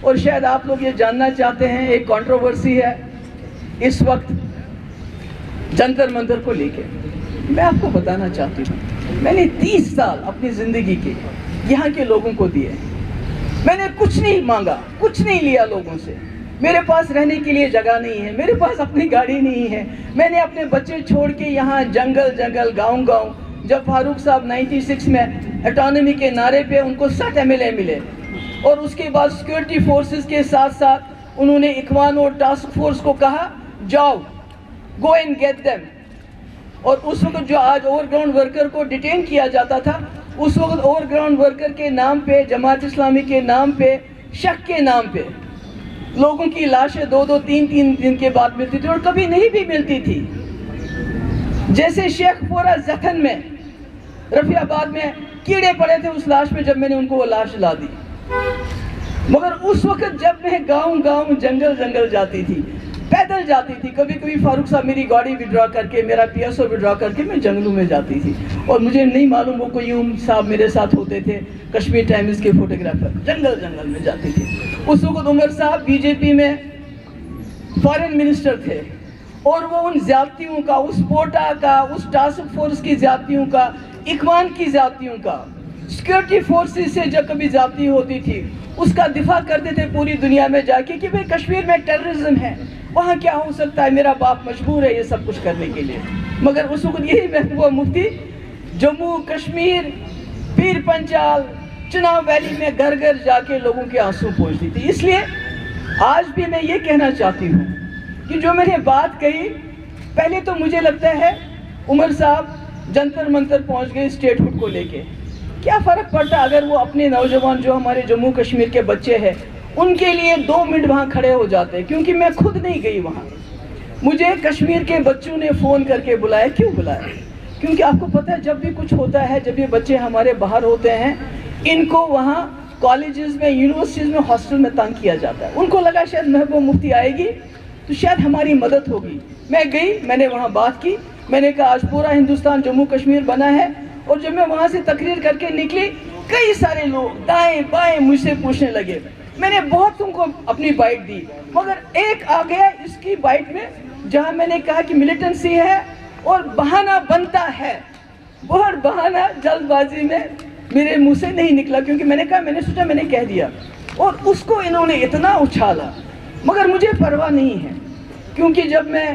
اور شاید آپ لوگ یہ جاننا چاہتے ہیں، ایک کنٹروورسی ہے اس وقت جنتر منتر کو لے کے۔ میں آپ کو بتانا چاہتی ہوں، میں نے 30 سال اپنی زندگی کے یہاں کے لوگوں کو دیے، میں نے کچھ نہیں مانگا، کچھ نہیں لیا لوگوں سے۔ میرے پاس رہنے کے لیے جگہ نہیں ہے، میرے پاس اپنی گاڑی نہیں ہے، میں نے اپنے بچے چھوڑ کے یہاں جنگل گاؤں جب فاروق صاحب 96 میں اٹانومی کے نعرے پہ ان کو 60 MLA ملے، اور اس کے بعد سیکورٹی فورسز کے ساتھ ساتھ انہوں نے اخوان اور ٹاسک فورس کو کہا جاؤ گو اینڈ گیٹ دیم، اور اس وقت جو آج اوور گراؤنڈ ورکر کو ڈیٹین کیا جاتا تھا، اس وقت اوور گراؤنڈ ورکر کے نام پہ، جماعت اسلامی کے نام پہ، شک کے نام پہ لوگوں کی لاشیں 2-2 3-3 دن کے بعد ملتی تھی، اور کبھی نہیں بھی ملتی تھی۔ جیسے شیخ پورہ زخن میں، رفیع آباد میں کیڑے پڑے تھے اس لاش میں جب میں نے ان کو وہ لاش لا دی۔ مگر اس وقت جب میں گاؤں جنگل جاتی تھی، پیدل جاتی تھی، کبھی فاروق صاحب میری گاڑی وڈرا کر کے، میرا PSO وڈرا کر کے میں جنگلوں میں جاتی تھی، اور مجھے نہیں معلوم وہ قیوم صاحب میرے ساتھ ہوتے تھے، کشمیر ٹائمز کے فوٹوگرافر، جنگل میں جاتی تھی۔ اس وقت عمر صاحب BJP میں فارن منسٹر تھے، اور وہ ان زیادتیوں کا، اس پوٹا کا، اس ٹاسک فورس کی زیادتیوں کا، اخوان کی زیادتیوں کا، سیکورٹی فورسز سے جب کبھی زیادتی ہوتی تھی اس کا دفاع کرتے تھے پوری دنیا میں جا کے کہ بھئی کشمیر میں ٹیررزم ہے، وہاں کیا ہو سکتا ہے، میرا باپ مجبور ہے یہ سب کچھ کرنے کے لیے۔ مگر اس وقت یہی محبوبہ مفتی جموں کشمیر، پیر پنچال، چناب ویلی میں گھر جا کے لوگوں کے آنسو پوچھتی تھی۔ اس لیے آج بھی میں یہ کہنا چاہتی ہوں کہ جو میں نے بات کہی، پہلے تو مجھے لگتا ہے عمر صاحب جنتر منتر پہنچ گئے اسٹیٹ ہوڈ کو لے کے، کیا فرق پڑتا اگر وہ اپنے نوجوان جو ہمارے جموں کشمیر کے بچے ہیں ان کے لیے 2 منٹ وہاں کھڑے ہو جاتے، کیونکہ میں خود نہیں گئی وہاں۔ مجھے کشمیر کے بچوں نے فون کر کے بلایا، کیوں بلایا؟ کیونکہ آپ کو پتہ ہے جب بھی کچھ ہوتا ہے، جب یہ بچے ہمارے باہر ہوتے ہیں، ان کو وہاں کالجز میں، یونیورسٹیز میں، ہاسٹل میں تنگ کیا جاتا ہے۔ ان کو لگا شاید محبوبہ مفتی آئے گی تو شاید ہماری مدد ہوگی۔ میں گئی، میں نے وہاں بات کی، میں نے کہا آج پورا ہندوستان جموں کشمیر بنا ہے، اور جب میں وہاں سے تقریر کر کے نکلی، کئی سارے لوگ دائیں بائیں مجھ سے پوچھنے لگے۔ میں نے بہت تم کو اپنی بائٹ دی، مگر ایک آ گیا اس کی بائٹ میں جہاں میں نے کہا کہ ملیٹنسی ہے اور بہانہ بنتا ہے، اور بہانہ جلد بازی میں میرے منہ سے نہیں نکلا، کیونکہ میں نے کہا، میں نے سوچا میں نے کہہ دیا، اور اس کو انہوں نے اتنا اچھالا۔ مگر مجھے پرواہ نہیں ہے، کیونکہ جب میں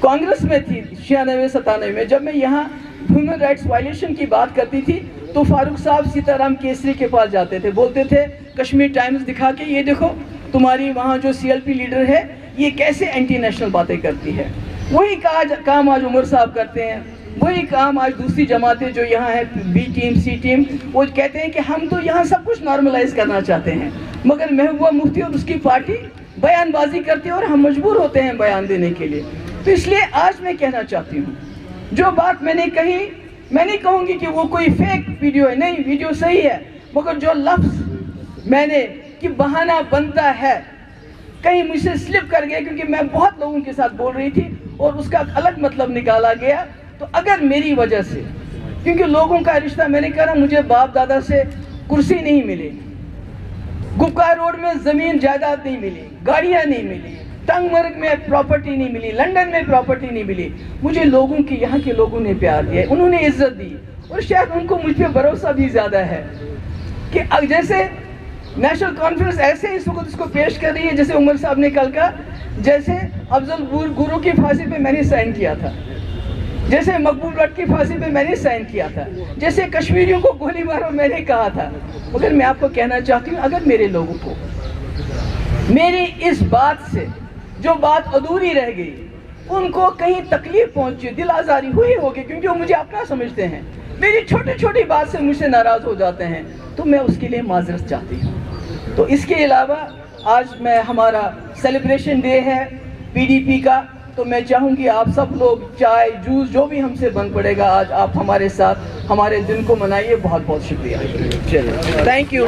کانگریس میں تھی 96-97 میں، جب میں یہاں ہیومن رائٹس وائلیشن کی بات کرتی تھی تو فاروق صاحب سیتارام کیسری کے پاس جاتے تھے، بولتے تھے کشمیر ٹائمز دکھا کے، یہ دیکھو تمہاری وہاں جو CLP لیڈر ہے یہ کیسے اینٹی نیشنل باتیں کرتی ہے۔ وہی کام آج عمر صاحب کرتے ہیں، وہی کام آج دوسری جماعتیں جو یہاں ہے، B ٹیم C ٹیم، وہ کہتے ہیں کہ ہم تو یہاں سب کچھ نارملائز کرنا چاہتے ہیں، مگر محبوبہ مفتی اور اس کی پارٹی بیان بازی کرتی ہے اور ہم مجبور ہوتے ہیں بیان دینے کے لیے۔ تو اس لیے آج میں کہنا چاہتی ہوں، جو بات میں نے کہی، میں نہیں کہوں گی کہ وہ کوئی فیک ویڈیو ہے، نہیں، ویڈیو صحیح ہے، مگر جو لفظ میں نے کہ بہانہ بنتا ہے، کہیں مجھ سے سلپ کر گیا، کیونکہ میں بہت لوگوں کے ساتھ بول رہی تھی اور اس کا الگ مطلب نکالا گیا۔ تو اگر میری وجہ سے، کیونکہ لوگوں کا رشتہ، میں نے کہا مجھے باپ دادا سے کرسی نہیں ملی، گپکا روڈ میں زمین جائیداد نہیں ملی، گاڑیاں نہیں ملی، ٹنگ مرگ میں پراپرٹی نہیں ملی، لندن میں پراپرٹی نہیں ملی، مجھے لوگوں کی، یہاں کے لوگوں نے پیار دیا، انہوں نے عزت دی، اور شاید ان کو مجھ پہ بھروسہ بھی زیادہ ہے کہ جیسے نیشنل کانفرنس ایسے اس وقت اس کو پیش کر رہی ہے، جیسے عمر صاحب نے کل کہا، جیسے افضل گرو کی پھانسی پہ میں نے سائن کیا تھا، جیسے مقبول بٹ کی پھانسی پہ میں نے سائن کیا تھا، جیسے کشمیریوں کو گولی مارو میں نے کہا تھا۔ مگر میں آپ کو کہنا چاہتی ہوں، اگر میرے لوگوں کو میری اس بات سے جو بات ادھوری رہ گئی، ان کو کہیں تکلیف پہنچی، دل آزاری ہوئی ہوگی، کیونکہ وہ مجھے اپنا سمجھتے ہیں، میری چھوٹی بات سے مجھ سے ناراض ہو جاتے ہیں، تو میں اس کے لیے معذرت چاہتی ہوں۔ تو اس کے علاوہ آج میں ہمارا سیلیبریشن ڈے ہے PDP کا، تو میں چاہوں گی آپ سب لوگ چائے جوس جو بھی ہم سے بن پڑے گا، آج آپ ہمارے ساتھ ہمارے دن کو منائیے۔ بہت بہت شکریہ، چلیے، تھینک یو۔